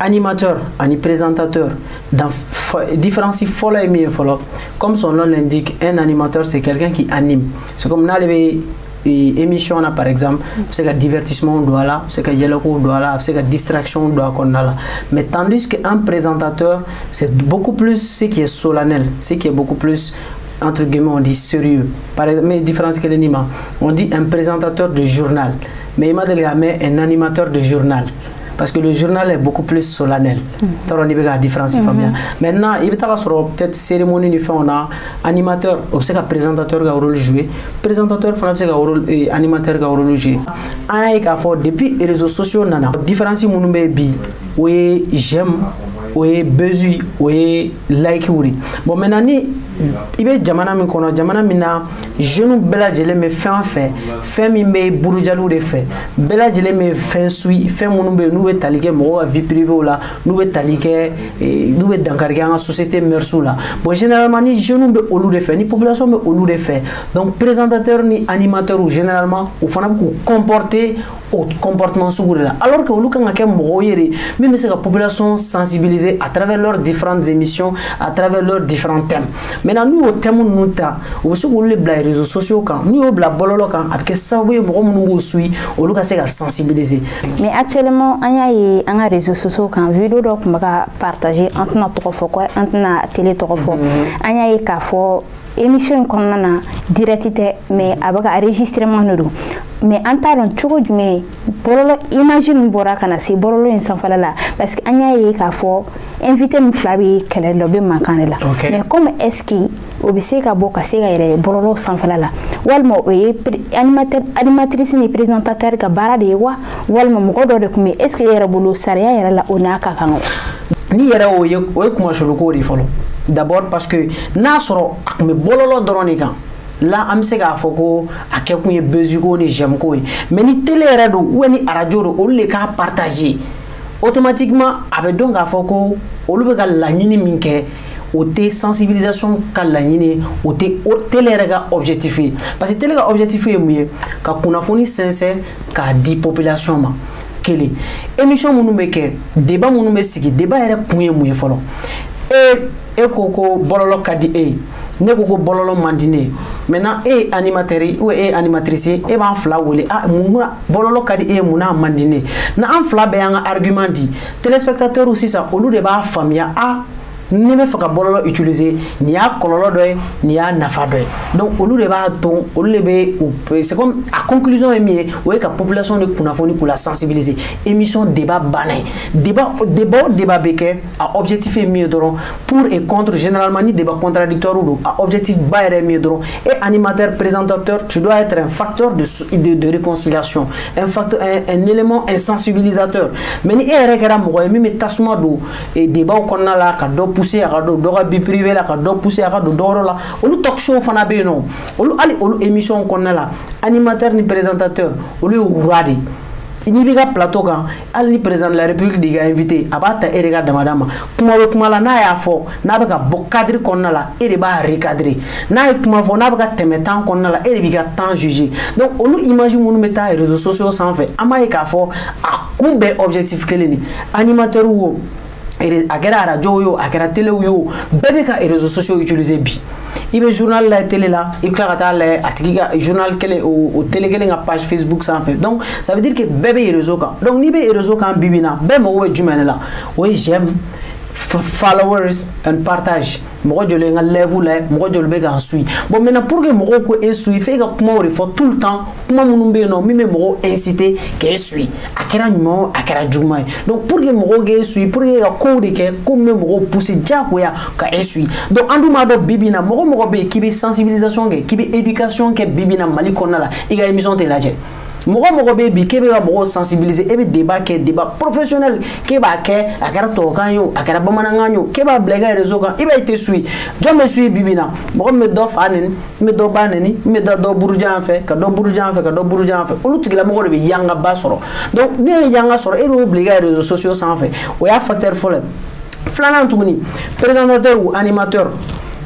animateur ani présentateur dans différence folle et mieux folle. Comme son nom l'indique, un animateur c'est quelqu'un qui anime. C'est comme les émissions là par exemple, c'est que divertissement doit là, c'est que yellow doit là, c'est que distraction doit qu'on a là. Mais tandis qu'un présentateur c'est beaucoup plus ce qui est solennel, ce qui est beaucoup plus entre guillemets on dit sérieux. Par exemple, mais différence que l'anima, on dit un présentateur de journal, mais il m'a dit un animateur de journal. Parce que le journal est beaucoup plus solennel. On a la différence. Maintenant, il y a peut-être cérémonie de fin, on a animateur, on sait que présentateur a un rôle joué, présentateur, on sait que animateur a un rôle joué. Depuis les réseaux sociaux, on a la différence. Oui, j'aime, oui, besoin, oui, like. Bon, maintenant, il y a jamana min kono jamana mina jeune bela jele me fait mi be burujalu de fait bela jele me fait sui fait munu be nou be talike mo vie privée là nou be talike nou be dankarga en société mersu là bon généralement ni jeune be olu de fait ni population be olu de fait donc présentateur ni animateur ou généralement ou fana ko comporter au comportement sourd là alors que olu kan ka mo yere même c'est la population sensibilisée à travers leurs différentes émissions à travers leurs différents thèmes. Maintenant, nous, au thème nous ta, au second les réseaux sociaux quand nous au bla bololo quand avec ça oui nous suit au lieu de sensibiliser. Mais actuellement, il y a un réseaux sociaux quand vidéo donc on va partager entre notre fois entre na télé trois fois. Il y a qu'à fois émission qu'on a directement mais avec enregistrement nous. Mais en tant que mais bololo imagine bora kana si bololo in sanfala la parce que anya yi ka fo invité mu flabi kele lobe makane la mais comme est-ce que obise ka boka se ga ire bololo sanfala la walmo animateur animatrice ni présentateur ka bara de wa walmo mo godo de kuma est-ce que yere bolo sariya yere la onaka kan ni yere o kuma shulu ko ri folo d'abord parce que na soro me bololo doroni kan là am se ka foko akekun ye bezugo ni j'aime ko mais ni télé radio ou ni radio o le ka partager automatiquement avec donc a foko o lu be ka laɲini min kɛ o te sensibilisation ka laɲini o te télé ga objectif parce que télé ga objectif ye mun ye ka kunnafoni sincère ka di population ma kele émission munu be kɛ débat munu be sigi débat yɛrɛ kun ye mun ye fɔlɔ e ko bololo ka di ne ko bololo mandine maintenant animateur ou animatrice b'a fla wele muna bololo kadi muna mandine na an fla be an argument di téléspectateur aussi ça olu de b'a famia ne me faka bololo utiliser ni a kololo doy ni a nafa doy donc olu de b'a ton olu de be c'est comme à conclusion est mieux ouais ka population de kunafoni pour la sensibiliser émission débat banay débat beke à objectif est mieux donc pour et contre généralement ni débat contradictoire ou à objectif bas est mieux donc et animateur présentateur tu dois être un facteur de réconciliation un facteur un élément insensibilisateur mais ni rekera mo mi tasuma do et débat qu'on a là ka pousser à do vie privée là ka do pousser à do doro là olu talk show fana be non olu ali olu émission qu'on a là animateur ni présentateur olu urade ini biga plateau kan ali ni président de la république diga invité abata erega damadama kuma la na ya fo na be ka bo cadre qu'on a là et ba recadrer na kuma fo na be ka temetan qu'on a là et biga temps juger donc olu imagine monu meta réseaux sociaux sans fait amaye ka fo akumbe objectif keleni animateur wo a kɛra radio yo a kɛra télé yo bɛɛ bɛ ka réseaux sociaux utiliser bi i bɛ journal la télé la i tila ka taa lajɛ a tigi ka journal kelen o télé kelen ka page Facebook sanfɛ donc ça veut dire que bɛɛ bɛ réseau kan donc n'i bɛ réseau kan bi bi na bɛɛ mago bɛ jumɛn de la o ye j'aime followers and partage mɔgɔ joli nga level la mɔgɔ joli be ka suit bon maintenant pour que mɔgɔ ko e suit fait ka kuma o refo tout le temps kuma munun be no mi me mɔgɔ inciter que suit a kɛra ɲuman a kɛra juguman donc pour que mɔgɔ ke suit pour que ka ko de kɛ ko me mɔgɔ pousser jagoya ka e suit donc andu ma do bibina mɔgɔ be ki be sensibilisation kɛ ki be éducation kɛ bibina Mali kɔnɔ la i ka émission te lajɛ mɔgɔ be bi ke be ka mɔgɔ sensibiliser e be débat kɛ débat professionnel ke b'a kɛ a kɛra tɔkan yo a kɛra bamanankan yo ke b'a bila i ka réseau kan i b'a te suit jɔn be suit bibina mɔgɔ min be dɔ fa neni min be dɔ ba neni min be dɔ burujan fɛ ka dɔ burujan fɛ ka dɔ burujan fɛ olu tigilamɔgɔ de be yanga ba sɔrɔ donc ne ye yanga sɔrɔ e be bila i ka réseaux sociaux sanfɛ o y'a facteur fɔlɔ filanan tuguni présentateur ou animateur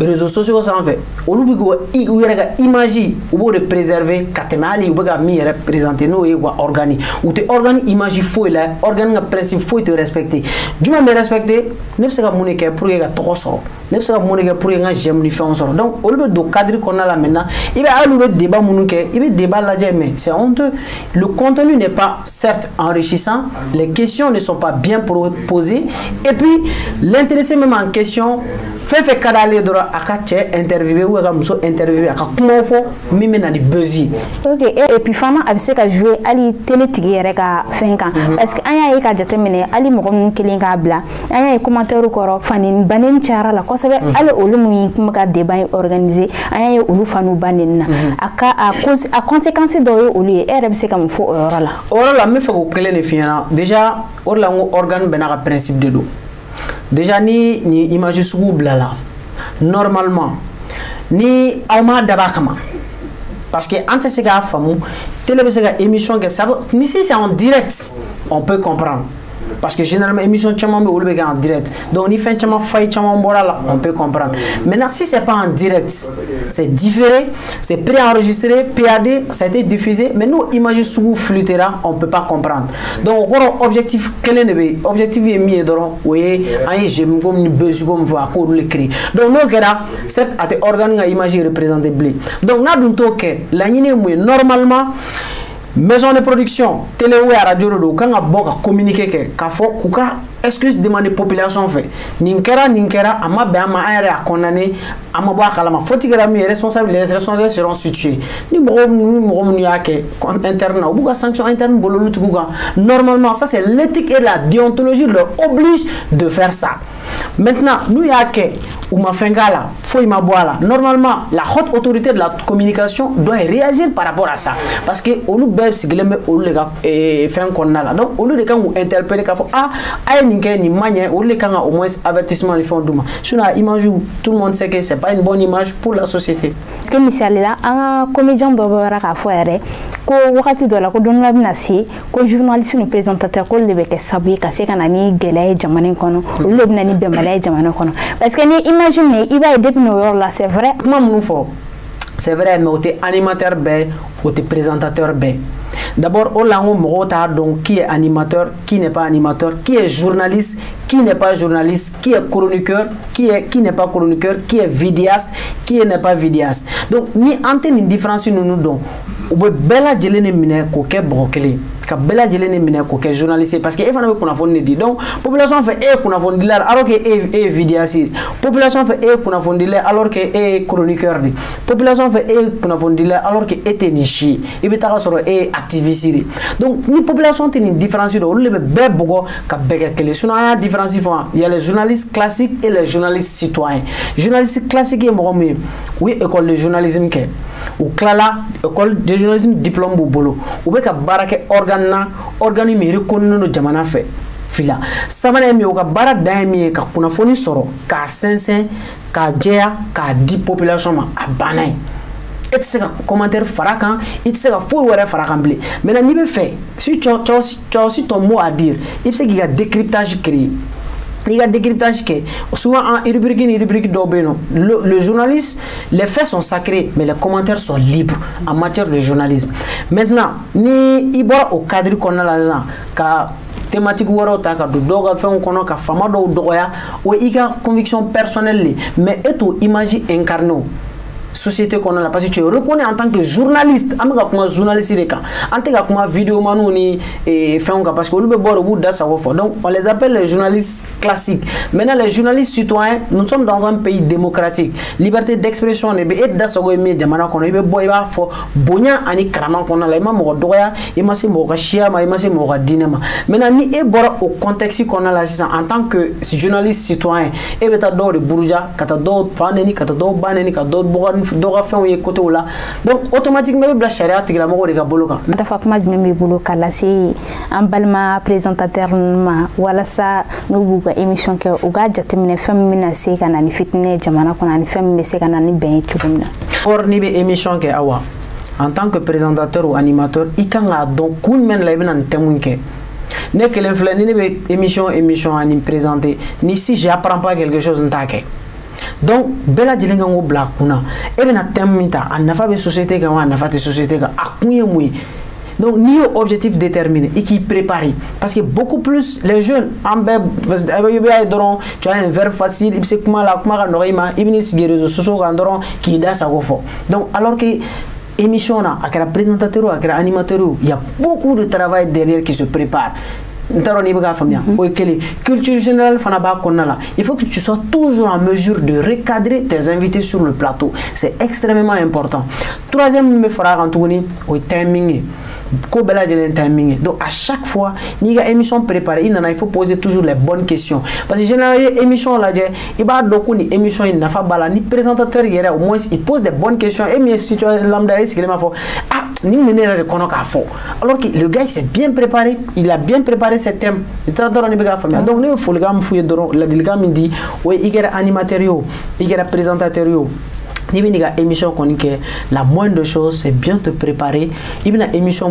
réseaux sociaux sanfɛ olu bɛ k'u yɛrɛ ka image u b'o de préserver ka tɛmɛ hali u bɛ ka min yɛrɛ présenter n'o ye wa organe u tɛ organe image foyi la organe ka principe foyi tɛ respecter jumɛn bɛ respecter ne bɛ se ka mun de kɛ pour que ka tɔgɔ sɔrɔ ne bɛ se ka mun de kɛ pour que n ka j'aime ni fɛnw sɔrɔ donc olu bɛ don cadre kɔnɔna la maintenant i bɛ hali u bɛ débat minnu kɛ i bɛ débat lajɛ mais c'est honteux le contenu n'est pas certes enrichissant les questions ne sont pas bien posées et puis l'intéressé même en question fɛn fɛn ka d'ale dɔrɔn a ka cɛ interviewer ou a ka muso interviewer a ka kumaw fɔ min bɛ na ni buzz ye. Ok et puis fana a bɛ se ka jouer hali télé tigi yɛrɛ ka fɛn kan parce que an y'a ye ka jateminɛ hali mɔgɔ minnu kelen k'a bila an y'a ye commentaire kɔrɔ fani bannen cayara la kosɛbɛ hali olu minnu kun bɛ ka débat in organiser an y'a ye olu faniw bannen na a conséquence dɔw ye olu ye e yɛrɛ bɛ se ka mun fɔ o yɔrɔ la. O yɔrɔ la n bɛ fɛ k'o kelen de f'i ɲɛna déjà o de la n ko organe bɛɛ n'a ka principe de don. Déjà ni image sugu bilala normalement ni aw ma daba kama parce que an tɛ se k'a faamu télé bɛ se ka émission kɛ ça ni si c'est en direct on peut comprendre parce que généralement émission caman bɛ olu bɛ kɛ en direct donc ni fɛn caman failli caman bɔra la on peut comprendre maintenant si c'est pas en direct c'est différé c'est préenregistré PAD ça a été diffusé mais nous image sugu flûtera on peut pas comprendre donc o kɔrɔ objectif kelen de bɛ objectif ye min ye dɔrɔn o ye an ye j'aime comme ni buzz comme fɔ a k'olu le créer donc n'o kɛra certes a tɛ organe ka image représenté bilen donc n'a dun t'o kɛ laɲini ye mun ye normalement maison de production télé ou radio do kan ka bɔ ka communiquer kɛ k'a fɔ k'u ka excuse demander population fɛ nin kɛra a ma bɛn a ma an yɛrɛ y'a condamné a ma bɔ a kalama faute kɛra min ye les responsables seront situés ni mɔgɔ minnu y'a kɛ interne na u b'u ka sanction interne bolo olu tigiw kan normalement ça c'est l'éthique et la déontologie leur oblige de faire ça maintenant n'u y'a kɛ u ma fɛn k'a la foyi ma bɔ a la normalement la haute autorité de la communication doit réagir par rapport à ça parce que olu bɛɛ sigilen bɛ olu de ka fɛn kɔnɔna la donc olu de kan k'u interpeller k'a fɔ a ye nin kɛ nin ma ɲɛ olu de kan ka au moins avertissement ni fɛnw d'u ma sinon a image tout le monde sait que c'est pas une bonne image pour la société. parce que misali la an ka comédien dɔ bɔra k'a fɔ yɛrɛ ko wagati dɔ la ko don dɔ bɛna se ko journaliste ni présentateur k'olu de bɛ kɛ sababu ye ka se ka na ni gɛlɛya ye jamana in kɔnɔ olu de bɛ na ni bɛnbaliya ye jamana kɔnɔ parce que ni imagine i b'a ye depuis n'o yɔrɔ la c'est vrai kuma minnu fɔ c'est vrai mais o tɛ animateur bɛɛ o tɛ présentateur bɛɛ. D'abord, on a donc qui est animateur, qui n'est pas animateur, qui est journaliste, qui n'est pas journaliste, qui est chroniqueur, qui n'est pas chroniqueur, qui est vidéaste, qui n'est pas vidéaste. Donc, ni antenne une différence nous donc. On peut bella jelene mine ko ke brokele ka bella jelene mine ko ke journaliste parce que e fana be kunafoni di donc population fait e kunafoni la alors que e vidéaste population fait e kunafoni la alors que e chroniqueur di population fait e kunafoni la alors que e tenichi e be ta soro e activiste donc ni population te ni différence do le be bogo ka bega kele sinon a différence il y a les journalistes classiques et les journalistes citoyens journalistes classiques e mo mi oui école de journalisme ke ou klala école de journalisme diplôme bu bolo ou be ka barake organe mi reconnu no jamana fe fila samana mi o ka bara dan mi ka kunafoni soro ka sensen ka jeya ka di population ma abanay et c'est ka commentaire farakan et c'est ka fo wéré farakan blé maintenant ni be fait si tu as aussi ton mot à dire il c'est qu'il y a décryptage créé. Il y a des décryptages qui souvent en rubrique d'Obéno. Le journaliste, les faits sont sacrés, mais les commentaires sont libres en matière de journalisme. Maintenant, ni ibora au cadre qu'on a là, ka thématique waro ta ka do doga fait on kono ka fama do doya ou ika conviction personnelle mais eto image incarné société qu'on a là parce que tu es reconnu en tant que journaliste amega kuma journaliste reka antega kuma vidéo manu ni fenga parce que le bord au bout da ça donc on les appelle les journalistes classiques maintenant les journalistes citoyens nous sommes dans un pays démocratique liberté d'expression ne be et da sago mi jamana kono be boy ba fo bonya ani karama kono la ma mo doya e ma se mo ka chia ma e ma se mo ka dinema maintenant ni e bord au contexte qu'on a là en tant que journaliste citoyen e beta do de buruja kata do faneni kata do baneni kata do doga fɛnw ye côté là donc automatiquement bɛ bila charia tigila mɔgɔw de ka bolo kan dafa kuma jumɛn b'i bolo ka lase an balima présentateur ma walasa n'u b'u ka émission kɛ u ka jateminɛ fɛn min bɛna se ka na ni fitinɛ jamana kɔnɔ ani fɛn min bɛ se ka na ni bɛn ye cogo min na or ni bɛ émission kɛ awa en tant que présentateur ou animateur i kan k'a dɔn kun jumɛn la i bɛna nin thème min kɛ ne kelen filɛ ni ne bɛ émission ani présenter ni si j'apprends pas quelque chose n t'a kɛ donc bɛɛ lajɛlen kan k'o bila a kunna e bɛna thème min ta a nafa bɛ société kan wa a nafa tɛ société kan a kun ye mun ye. Donc, ni objectif déterminé et qui prépare. Parce que beaucoup plus les jeunes, tu as un verbe facile, il sait comment la il vient réseaux sociaux qui da sa donc, alors que émission là, avec la présentateur, avec l'animateur, il y a beaucoup de travail derrière qui se prépare. Culture générale, il faut que tu sois toujours en mesure de recadrer tes invités sur le plateau. C'est extrêmement important. Troisième, le timing. Timing. Donc à chaque fois, il y a une émission préparée, il faut poser toujours les bonnes questions. Parce que généralement, émission là, il y a une émission, il n'a pas ni présentateur, au moins il pose des bonnes questions. Et mais si tu as lambda, alors que le gars il s'est bien préparé, il a bien préparé ses thèmes. Donc il faut le gars me fouiller le gars me dit, oui, il y a animateur, il y a présentateur. Il y a une émission la moindre chose c'est bien te préparer. Il y a une émission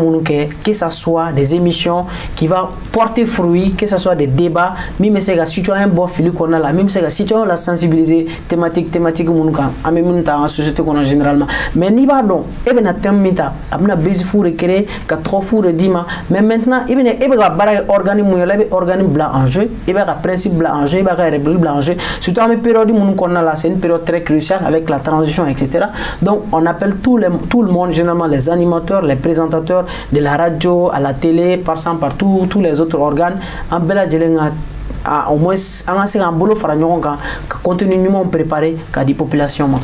que ce soit des émissions qui vont porter fruit, que ce soit des débats, même si tu as un bon fil qu'on a là, même si tu as la sensibiliser thématique en société qu'on a généralement. Mais ni pas donc, et bien thème mita, abna basic four recréer, 4 four dima, mais maintenant il y a un organisme blanc en jeu, il y a un principe blanc en jeu, il y a un règle blanc en jeu. Surtout en période qu'on a là, c'est une période très cruciale avec la transition, etc. Donc on appelle tout le monde, généralement les animateurs, les présentateurs de la radio, à la télé, passant par tous les autres organes, en bella au moins un boulot fara ɲɔgɔn kan ka contenu ɲumanw préparer ka di population ma.